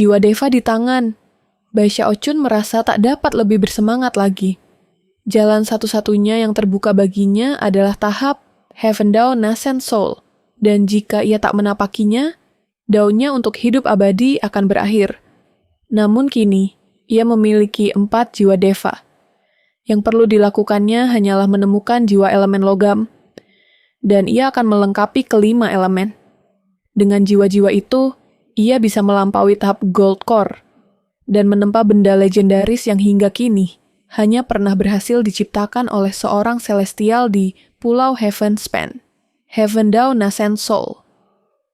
jiwa Deva di tangan, Bai Xiaochun merasa tak dapat lebih bersemangat lagi. Jalan satu-satunya yang terbuka baginya adalah tahap Heaven Dao Nascent Soul, dan jika ia tak menapakinya, daunnya untuk hidup abadi akan berakhir. Namun kini, ia memiliki 4 jiwa Deva. Yang perlu dilakukannya hanyalah menemukan jiwa elemen logam, dan ia akan melengkapi kelima elemen. Dengan jiwa-jiwa itu, ia bisa melampaui tahap Gold Core, dan menempa benda legendaris yang hingga kini hanya pernah berhasil diciptakan oleh seorang celestial di Pulau Heaven Span, Heaven Dao Nascent Soul.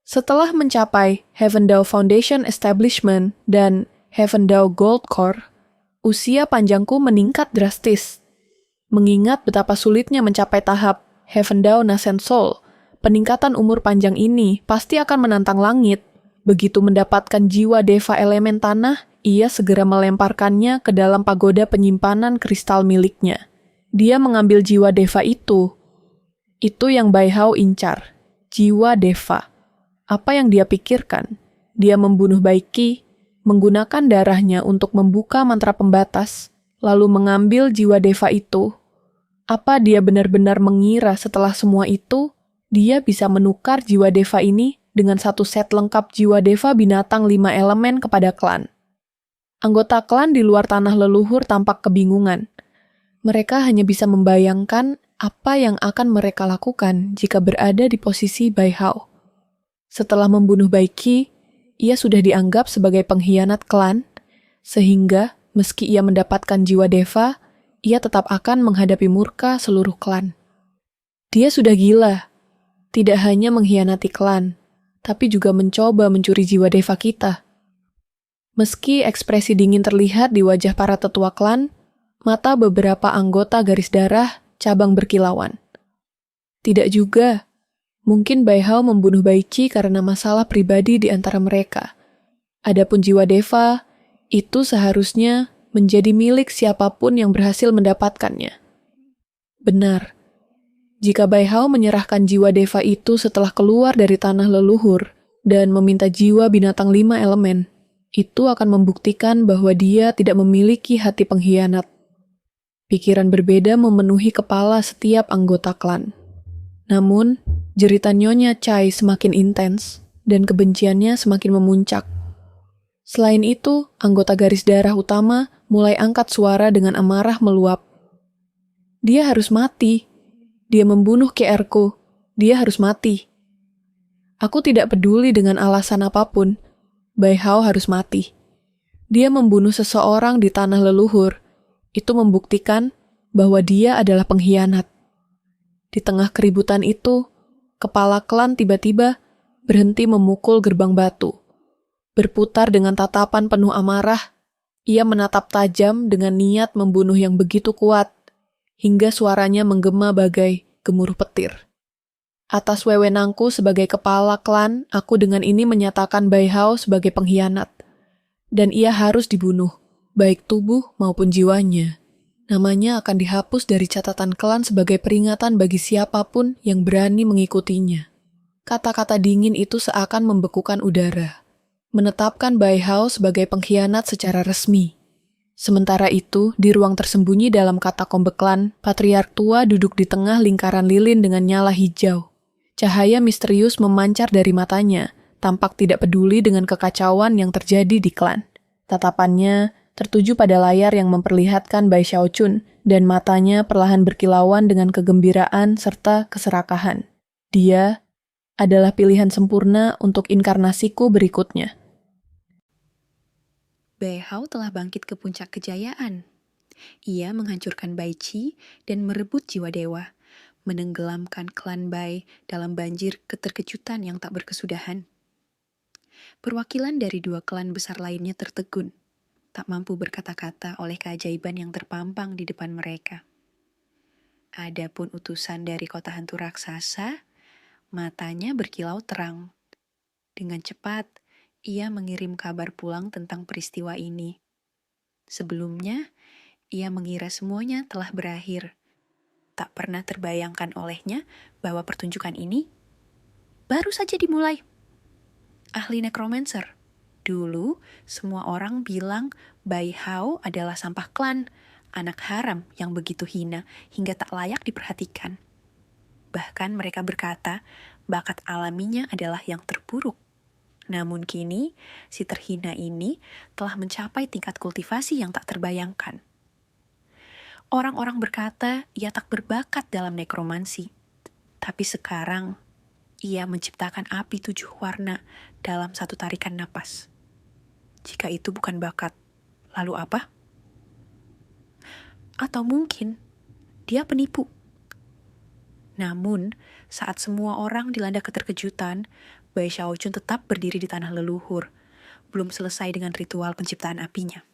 Setelah mencapai Heaven Dao Foundation Establishment dan Heaven Dao Gold Core, usia panjangku meningkat drastis. Mengingat betapa sulitnya mencapai tahap Heaven Dao Nascent Soul, peningkatan umur panjang ini pasti akan menantang langit. Begitu mendapatkan jiwa Deva elemen tanah, ia segera melemparkannya ke dalam pagoda penyimpanan kristal miliknya. Dia mengambil jiwa Deva itu. Itu yang Bai Hao incar, jiwa Deva. Apa yang dia pikirkan? Dia membunuh Bai Qi, menggunakan darahnya untuk membuka mantra pembatas, lalu mengambil jiwa Deva itu. Apa dia benar-benar mengira setelah semua itu, dia bisa menukar jiwa Deva ini dengan satu set lengkap jiwa Deva binatang 5 elemen kepada klan? Anggota klan di luar tanah leluhur tampak kebingungan. Mereka hanya bisa membayangkan apa yang akan mereka lakukan jika berada di posisi Bai Hao. Setelah membunuh Bai Qi, ia sudah dianggap sebagai pengkhianat klan, sehingga meski ia mendapatkan jiwa Deva, ia tetap akan menghadapi murka seluruh klan. Dia sudah gila, tidak hanya mengkhianati klan, tapi juga mencoba mencuri jiwa Deva kita. Meski ekspresi dingin terlihat di wajah para tetua klan, mata beberapa anggota garis darah cabang berkilauan. Tidak juga. Mungkin Bai Hao membunuh Bai Qi karena masalah pribadi di antara mereka. Adapun jiwa Deva, itu seharusnya menjadi milik siapapun yang berhasil mendapatkannya. Benar. Jika Bai Hao menyerahkan jiwa Deva itu setelah keluar dari tanah leluhur dan meminta jiwa binatang 5 elemen, itu akan membuktikan bahwa dia tidak memiliki hati pengkhianat. Pikiran berbeda memenuhi kepala setiap anggota klan. Namun, jeritan Nyonya Chai semakin intens dan kebenciannya semakin memuncak. Selain itu, anggota garis darah utama mulai angkat suara dengan amarah meluap. Dia harus mati. Dia membunuh KR-ku. Dia harus mati. Aku tidak peduli dengan alasan apapun. Bai Hao harus mati. Dia membunuh seseorang di tanah leluhur. Itu membuktikan bahwa dia adalah pengkhianat. Di tengah keributan itu, kepala klan tiba-tiba berhenti memukul gerbang batu. Berputar dengan tatapan penuh amarah, ia menatap tajam dengan niat membunuh yang begitu kuat, hingga suaranya menggema bagai gemuruh petir. Atas wewenangku sebagai kepala klan, aku dengan ini menyatakan Bai Hao sebagai pengkhianat. Dan ia harus dibunuh, baik tubuh maupun jiwanya. Namanya akan dihapus dari catatan klan sebagai peringatan bagi siapapun yang berani mengikutinya. Kata-kata dingin itu seakan membekukan udara, menetapkan Bai Hao sebagai pengkhianat secara resmi. Sementara itu, di ruang tersembunyi dalam katakombe klan, patriark tua duduk di tengah lingkaran lilin dengan nyala hijau. Cahaya misterius memancar dari matanya, tampak tidak peduli dengan kekacauan yang terjadi di klan. Tatapannya tertuju pada layar yang memperlihatkan Bai Xiaochun, dan matanya perlahan berkilauan dengan kegembiraan serta keserakahan. Dia adalah pilihan sempurna untuk inkarnasiku berikutnya. Bai Hao telah bangkit ke puncak kejayaan. Ia menghancurkan Bai Qi dan merebut jiwa dewa, menenggelamkan klan Bai dalam banjir keterkejutan yang tak berkesudahan. Perwakilan dari 2 klan besar lainnya tertegun, tak mampu berkata-kata oleh keajaiban yang terpampang di depan mereka. Adapun utusan dari kota hantu raksasa, matanya berkilau terang. Dengan cepat, ia mengirim kabar pulang tentang peristiwa ini. Sebelumnya, ia mengira semuanya telah berakhir. Tak pernah terbayangkan olehnya bahwa pertunjukan ini baru saja dimulai. Ahli necromancer, Dulu, semua orang bilang Bai Hao adalah sampah klan, anak haram yang begitu hina hingga tak layak diperhatikan. Bahkan mereka berkata, bakat alaminya adalah yang terburuk. Namun kini, si terhina ini telah mencapai tingkat kultivasi yang tak terbayangkan. Orang-orang berkata ia tak berbakat dalam nekromansi. Tapi sekarang, ia menciptakan api 7 warna dalam satu tarikan napas. Jika itu bukan bakat, lalu apa? Atau mungkin dia penipu. Namun, saat semua orang dilanda keterkejutan, Bai Xiaochun tetap berdiri di tanah leluhur, belum selesai dengan ritual penciptaan apinya.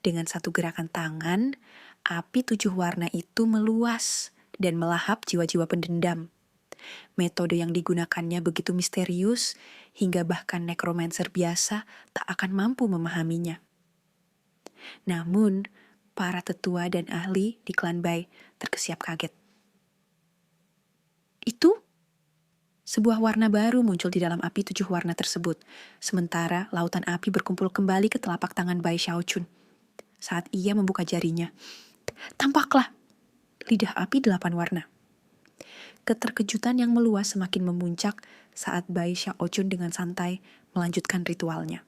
Dengan satu gerakan tangan, api 7 warna itu meluas dan melahap jiwa-jiwa pendendam. Metode yang digunakannya begitu misterius, hingga bahkan nekromancer biasa tak akan mampu memahaminya. Namun, para tetua dan ahli di klan Bai terkesiap kaget. Itu sebuah warna baru muncul di dalam api 7 warna tersebut, sementara lautan api berkumpul kembali ke telapak tangan Bai Xiaochun. Saat ia membuka jarinya, tampaklah lidah api 8 warna. Keterkejutan yang meluas semakin memuncak saat Bai Xiaochun dengan santai melanjutkan ritualnya.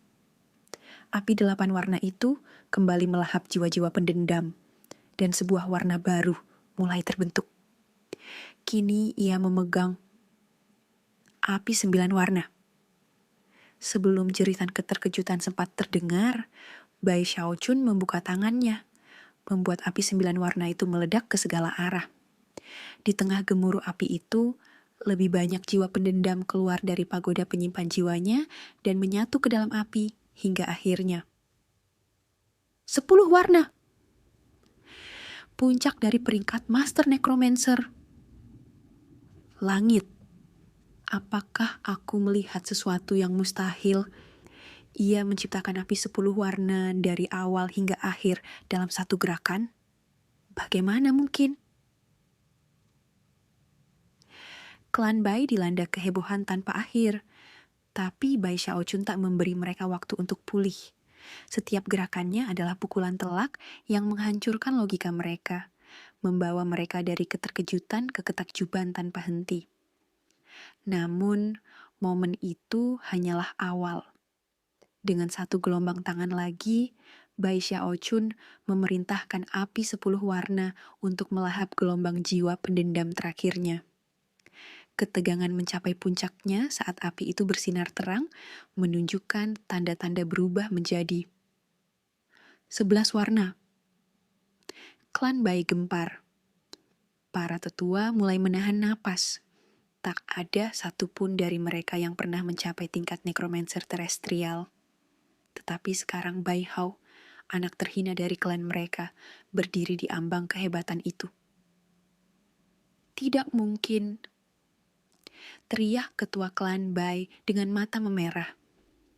Api 8 warna itu kembali melahap jiwa-jiwa pendendam, dan sebuah warna baru mulai terbentuk. Kini ia memegang api 9 warna. Sebelum jeritan keterkejutan sempat terdengar, Bai Xiaochun membuka tangannya, membuat api 9 warna itu meledak ke segala arah. Di tengah gemuruh api itu, lebih banyak jiwa pendendam keluar dari pagoda penyimpan jiwanya dan menyatu ke dalam api hingga akhirnya 10 warna. Puncak dari peringkat Master Necromancer. Langit. Apakah aku melihat sesuatu yang mustahil? Ia menciptakan api 10 warna dari awal hingga akhir dalam satu gerakan? Bagaimana mungkin? Klan Bai dilanda kehebohan tanpa akhir, tapi Bai Xiaochun tak memberi mereka waktu untuk pulih. Setiap gerakannya adalah pukulan telak yang menghancurkan logika mereka, membawa mereka dari keterkejutan ke ketakjuban tanpa henti. Namun, momen itu hanyalah awal. Dengan satu gelombang tangan lagi, Bai Xiaochun memerintahkan api 10 warna untuk melahap gelombang jiwa pendendam terakhirnya. Ketegangan mencapai puncaknya saat api itu bersinar terang, menunjukkan tanda-tanda berubah menjadi 11 warna. Klan Bai gempar. Para tetua mulai menahan napas. Tak ada satupun dari mereka yang pernah mencapai tingkat nekromancer terestrial. Tetapi sekarang Bai Hao, anak terhina dari klan mereka, berdiri di ambang kehebatan itu. Tidak mungkin, teriak ketua klan Bai dengan mata memerah.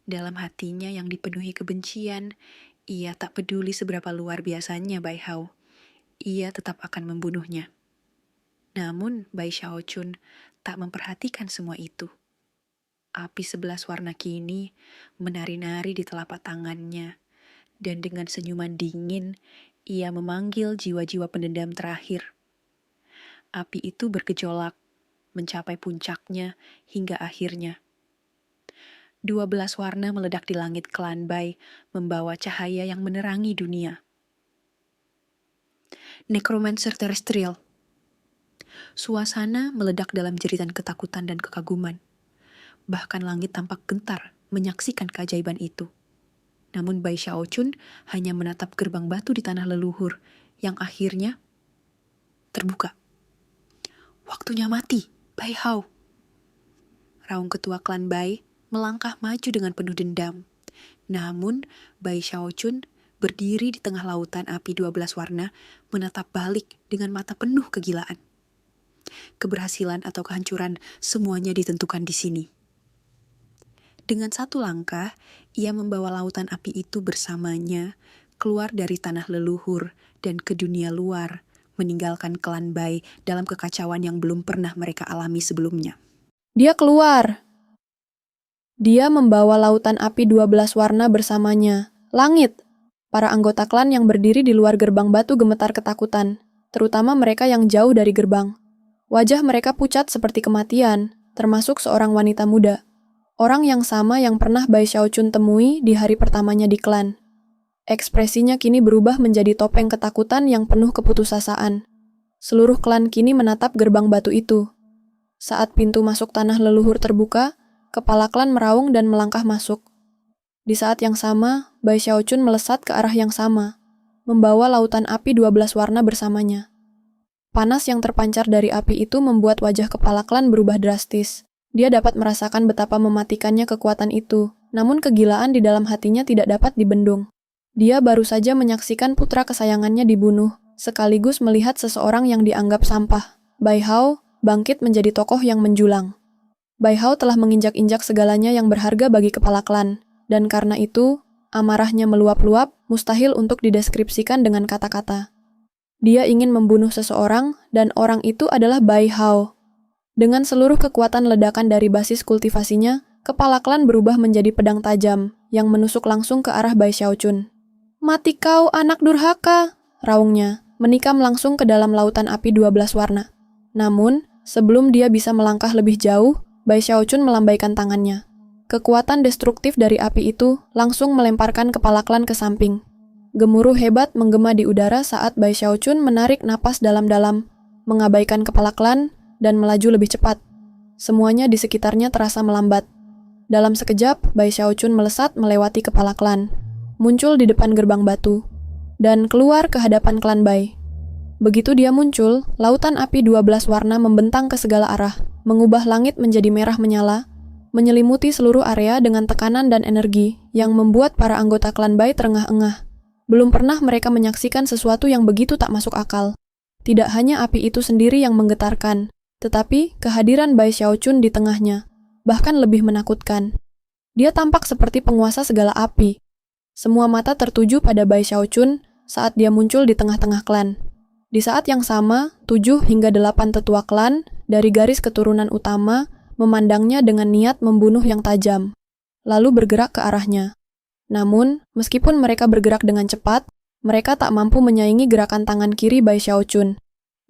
Dalam hatinya yang dipenuhi kebencian, ia tak peduli seberapa luar biasanya Bai Hao. Ia tetap akan membunuhnya. Namun Bai Xiaochun tak memperhatikan semua itu. Api 11 warna kini menari-nari di telapak tangannya, dan dengan senyuman dingin, ia memanggil jiwa-jiwa pendendam terakhir. Api itu bergejolak, mencapai puncaknya hingga akhirnya 12 warna meledak di langit klan Bai, membawa cahaya yang menerangi dunia. Necromancer terestrial. Suasana meledak dalam jeritan ketakutan dan kekaguman. Bahkan langit tampak gentar menyaksikan keajaiban itu. Namun Bai Xiaochun hanya menatap gerbang batu di tanah leluhur yang akhirnya terbuka. Waktunya mati, Bai Hao. Raung ketua klan Bai melangkah maju dengan penuh dendam. Namun Bai Xiaochun berdiri di tengah lautan api 12 warna, menatap balik dengan mata penuh kegilaan. Keberhasilan atau kehancuran semuanya ditentukan di sini. Dengan satu langkah, ia membawa lautan api itu bersamanya keluar dari tanah leluhur dan ke dunia luar, meninggalkan klan Bai dalam kekacauan yang belum pernah mereka alami sebelumnya. Dia keluar. Dia membawa lautan api 12 warna bersamanya. Langit! Para anggota klan yang berdiri di luar gerbang batu gemetar ketakutan, terutama mereka yang jauh dari gerbang. Wajah mereka pucat seperti kematian, termasuk seorang wanita muda. Orang yang sama yang pernah Bai Xiaochun temui di hari pertamanya di klan. Ekspresinya kini berubah menjadi topeng ketakutan yang penuh keputusasaan. Seluruh klan kini menatap gerbang batu itu. Saat pintu masuk tanah leluhur terbuka, kepala klan meraung dan melangkah masuk. Di saat yang sama, Bai Xiaochun melesat ke arah yang sama, membawa lautan api 12 warna bersamanya. Panas yang terpancar dari api itu membuat wajah kepala klan berubah drastis. Dia dapat merasakan betapa mematikannya kekuatan itu, namun kegilaan di dalam hatinya tidak dapat dibendung. Dia baru saja menyaksikan putra kesayangannya dibunuh, sekaligus melihat seseorang yang dianggap sampah, Bai Hao, bangkit menjadi tokoh yang menjulang. Bai Hao telah menginjak-injak segalanya yang berharga bagi kepala klan, dan karena itu, amarahnya meluap-luap, mustahil untuk dideskripsikan dengan kata-kata. Dia ingin membunuh seseorang, dan orang itu adalah Bai Hao. Dengan seluruh kekuatan ledakan dari basis kultivasinya, kepala klan berubah menjadi pedang tajam, yang menusuk langsung ke arah Bai Xiaochun. "Mati kau, anak durhaka!" raungnya, menikam langsung ke dalam lautan api 12 warna. Namun, sebelum dia bisa melangkah lebih jauh, Bai Xiaochun melambaikan tangannya. Kekuatan destruktif dari api itu langsung melemparkan kepala klan ke samping. Gemuruh hebat menggema di udara saat Bai Xiaochun menarik napas dalam-dalam, mengabaikan kepala klan, dan melaju lebih cepat. Semuanya di sekitarnya terasa melambat. Dalam sekejap, Bai Xiaochun melesat melewati kepala klan, muncul di depan gerbang batu, dan keluar ke hadapan klan Bai. Begitu dia muncul, lautan api 12 warna membentang ke segala arah, mengubah langit menjadi merah menyala, menyelimuti seluruh area dengan tekanan dan energi yang membuat para anggota klan Bai terengah-engah. Belum pernah mereka menyaksikan sesuatu yang begitu tak masuk akal. Tidak hanya api itu sendiri yang menggetarkan, tetapi kehadiran Bai Xiaochun di tengahnya, bahkan lebih menakutkan. Dia tampak seperti penguasa segala api. Semua mata tertuju pada Bai Xiaochun saat dia muncul di tengah-tengah klan. Di saat yang sama, 7 hingga 8 tetua klan dari garis keturunan utama memandangnya dengan niat membunuh yang tajam, lalu bergerak ke arahnya. Namun, meskipun mereka bergerak dengan cepat, mereka tak mampu menyaingi gerakan tangan kiri Bai Xiaochun,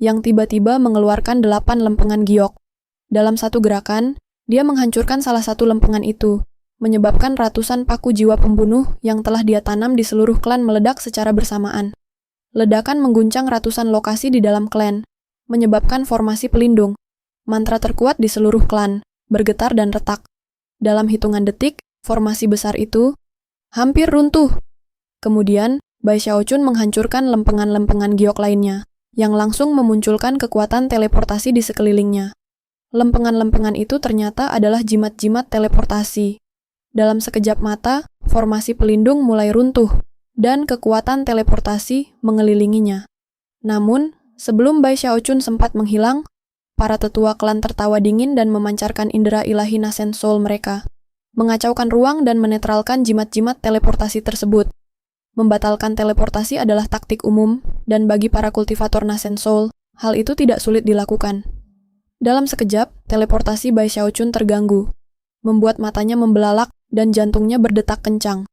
yang tiba-tiba mengeluarkan 8 lempengan giok. Dalam satu gerakan, dia menghancurkan salah satu lempengan itu, menyebabkan ratusan paku jiwa pembunuh yang telah dia tanam di seluruh klan meledak secara bersamaan. Ledakan mengguncang ratusan lokasi di dalam klan, menyebabkan formasi pelindung. Mantra terkuat di seluruh klan, bergetar dan retak. Dalam hitungan detik, formasi besar itu hampir runtuh. Kemudian, Bai Xiaochun menghancurkan lempengan-lempengan giok lainnya, yang langsung memunculkan kekuatan teleportasi di sekelilingnya. Lempengan-lempengan itu ternyata adalah jimat-jimat teleportasi. Dalam sekejap mata, formasi pelindung mulai runtuh, dan kekuatan teleportasi mengelilinginya. Namun, sebelum Bai Xiaochun sempat menghilang, para tetua klan tertawa dingin dan memancarkan indera ilahi Nascent Soul mereka, mengacaukan ruang dan menetralkan jimat-jimat teleportasi tersebut. Membatalkan teleportasi adalah taktik umum, dan bagi para kultivator Nascent Soul, hal itu tidak sulit dilakukan. Dalam sekejap, teleportasi Bai Xiaochun terganggu, membuat matanya membelalak dan jantungnya berdetak kencang.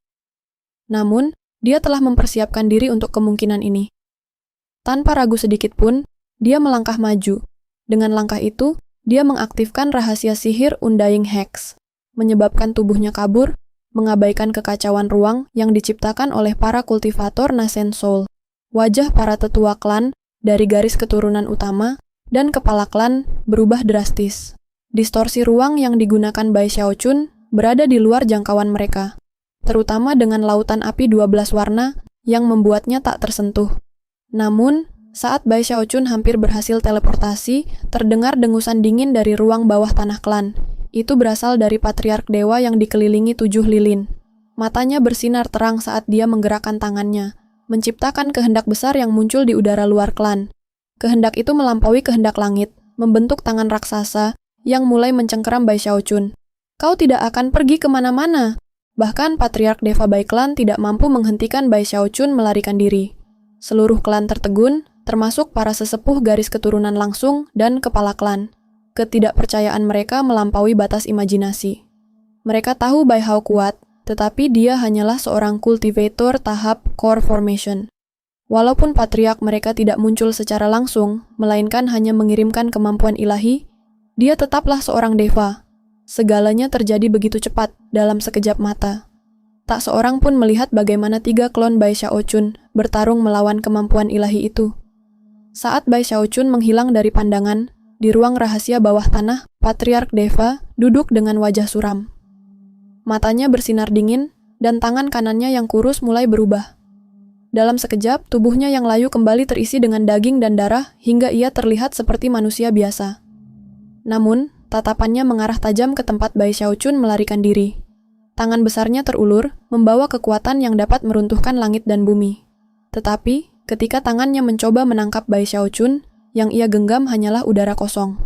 Namun, dia telah mempersiapkan diri untuk kemungkinan ini. Tanpa ragu sedikit pun, dia melangkah maju. Dengan langkah itu, dia mengaktifkan rahasia sihir Undying Hex, menyebabkan tubuhnya kabur, mengabaikan kekacauan ruang yang diciptakan oleh para kultivator Nascent Soul. Wajah para tetua klan dari garis keturunan utama dan kepala klan berubah drastis. Distorsi ruang yang digunakan Bai Xiaochun berada di luar jangkauan mereka, terutama dengan lautan api 12 warna yang membuatnya tak tersentuh. Namun, saat Bai Xiaochun hampir berhasil teleportasi, terdengar dengusan dingin dari ruang bawah tanah klan. Itu berasal dari Patriark Dewa yang dikelilingi 7 lilin. Matanya bersinar terang saat dia menggerakkan tangannya, menciptakan kehendak besar yang muncul di udara luar klan. Kehendak itu melampaui kehendak langit, membentuk tangan raksasa yang mulai mencengkeram Bai Xiaochun. "Kau tidak akan pergi kemana-mana." Bahkan Patriark Deva Bai Klan tidak mampu menghentikan Bai Xiaochun melarikan diri. Seluruh klan tertegun, termasuk para sesepuh garis keturunan langsung dan kepala klan. Ketidakpercayaan mereka melampaui batas imajinasi. Mereka tahu Bai Hao kuat, tetapi dia hanyalah seorang kultivator tahap core formation. Walaupun patriark mereka tidak muncul secara langsung, melainkan hanya mengirimkan kemampuan ilahi, dia tetaplah seorang deva. Segalanya terjadi begitu cepat, dalam sekejap mata. Tak seorang pun melihat bagaimana 3 klon Bai Xiaochun bertarung melawan kemampuan ilahi itu. Saat Bai Xiaochun menghilang dari pandangan, di ruang rahasia bawah tanah, Patriark Deva duduk dengan wajah suram. Matanya bersinar dingin, dan tangan kanannya yang kurus mulai berubah. Dalam sekejap, tubuhnya yang layu kembali terisi dengan daging dan darah hingga ia terlihat seperti manusia biasa. Namun, tatapannya mengarah tajam ke tempat Bai Xiaochun melarikan diri. Tangan besarnya terulur, membawa kekuatan yang dapat meruntuhkan langit dan bumi. Tetapi, ketika tangannya mencoba menangkap Bai Xiaochun, yang ia genggam hanyalah udara kosong.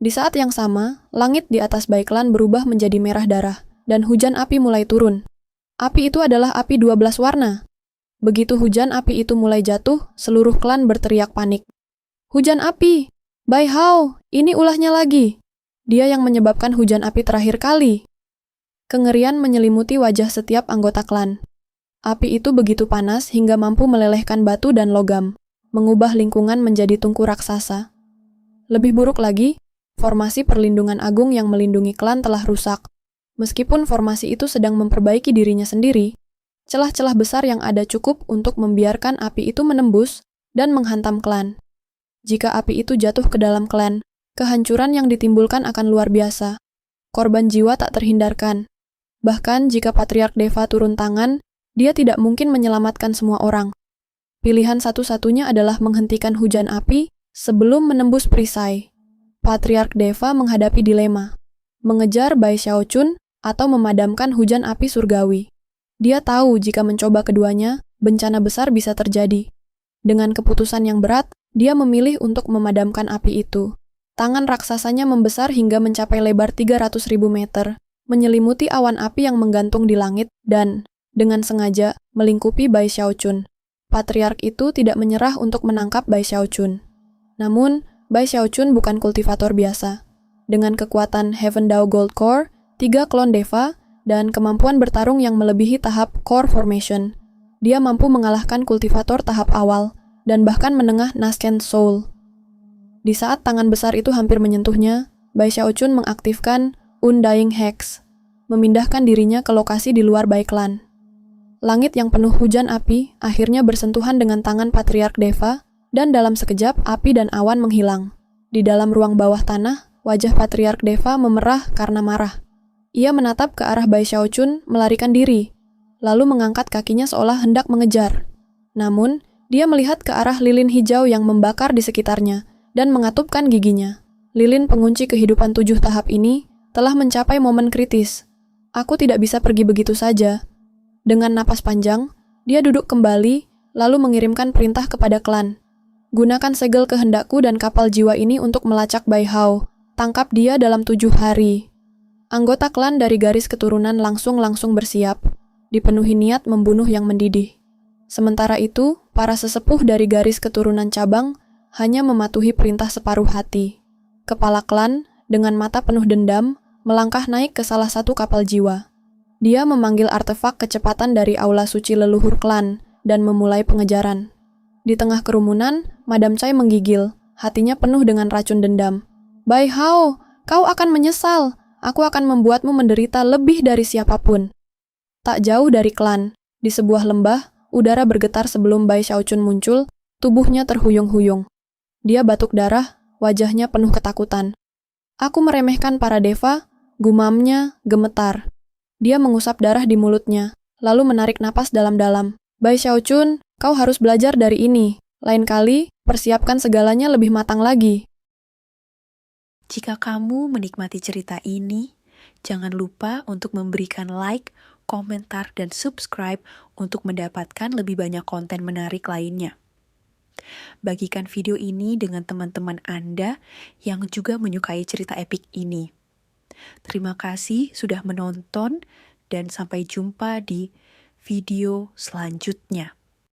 Di saat yang sama, langit di atas Bai Clan berubah menjadi merah darah, dan hujan api mulai turun. Api itu adalah api 12 warna. Begitu hujan api itu mulai jatuh, seluruh klan berteriak panik. Hujan api! Bai Hao, ini ulahnya lagi! Dia yang menyebabkan hujan api terakhir kali. Kengerian menyelimuti wajah setiap anggota klan. Api itu begitu panas hingga mampu melelehkan batu dan logam, mengubah lingkungan menjadi tungku raksasa. Lebih buruk lagi, formasi perlindungan agung yang melindungi klan telah rusak. Meskipun formasi itu sedang memperbaiki dirinya sendiri, celah-celah besar yang ada cukup untuk membiarkan api itu menembus dan menghantam klan. Jika api itu jatuh ke dalam klan, kehancuran yang ditimbulkan akan luar biasa. Korban jiwa tak terhindarkan. Bahkan jika Patriark Deva turun tangan, dia tidak mungkin menyelamatkan semua orang. Pilihan satu-satunya adalah menghentikan hujan api sebelum menembus perisai. Patriark Deva menghadapi dilema, mengejar Bai Xiaochun atau memadamkan hujan api surgawi. Dia tahu jika mencoba keduanya, bencana besar bisa terjadi. Dengan keputusan yang berat, dia memilih untuk memadamkan api itu. Tangan raksasanya membesar hingga mencapai lebar 300.000 meter, menyelimuti awan api yang menggantung di langit dan, dengan sengaja, melingkupi Bai Xiaochun. Patriark itu tidak menyerah untuk menangkap Bai Xiaochun. Namun, Bai Xiaochun bukan kultivator biasa. Dengan kekuatan Heaven Dao Gold Core, 3 klon Deva, dan kemampuan bertarung yang melebihi tahap Core Formation, dia mampu mengalahkan kultivator tahap awal, dan bahkan menengah Nascent Soul. Di saat tangan besar itu hampir menyentuhnya, Bai Xiaochun mengaktifkan Undying Hex, memindahkan dirinya ke lokasi di luar Bai Clan. Langit yang penuh hujan api akhirnya bersentuhan dengan tangan Patriark Deva, dan dalam sekejap api dan awan menghilang. Di dalam ruang bawah tanah, wajah Patriark Deva memerah karena marah. Ia menatap ke arah Bai Xiaochun melarikan diri, lalu mengangkat kakinya seolah hendak mengejar. Namun, dia melihat ke arah lilin hijau yang membakar di sekitarnya, dan mengatupkan giginya. Lilin pengunci kehidupan 7 tahap ini telah mencapai momen kritis. Aku tidak bisa pergi begitu saja. Dengan napas panjang, dia duduk kembali, lalu mengirimkan perintah kepada klan. Gunakan segel kehendakku dan kapal jiwa ini untuk melacak Bai Hao. Tangkap dia dalam 7 hari. Anggota klan dari garis keturunan langsung bersiap, dipenuhi niat membunuh yang mendidih. Sementara itu, para sesepuh dari garis keturunan cabang hanya mematuhi perintah separuh hati. Kepala klan, dengan mata penuh dendam, melangkah naik ke salah satu kapal jiwa. Dia memanggil artefak kecepatan dari aula suci leluhur klan dan memulai pengejaran. Di tengah kerumunan, Madam Chai menggigil, hatinya penuh dengan racun dendam. Bai Hao, kau akan menyesal. Aku akan membuatmu menderita lebih dari siapapun. Tak jauh dari klan, di sebuah lembah, udara bergetar sebelum Bai Xiaochun muncul, tubuhnya terhuyung-huyung. Dia batuk darah, wajahnya penuh ketakutan. Aku meremehkan para deva, gumamnya gemetar. Dia mengusap darah di mulutnya, lalu menarik napas dalam-dalam. Bai Xiaochun, kau harus belajar dari ini. Lain kali, persiapkan segalanya lebih matang lagi. Jika kamu menikmati cerita ini, jangan lupa untuk memberikan like, komentar, dan subscribe untuk mendapatkan lebih banyak konten menarik lainnya. Bagikan video ini dengan teman-teman Anda yang juga menyukai cerita epik ini. Terima kasih sudah menonton dan sampai jumpa di video selanjutnya.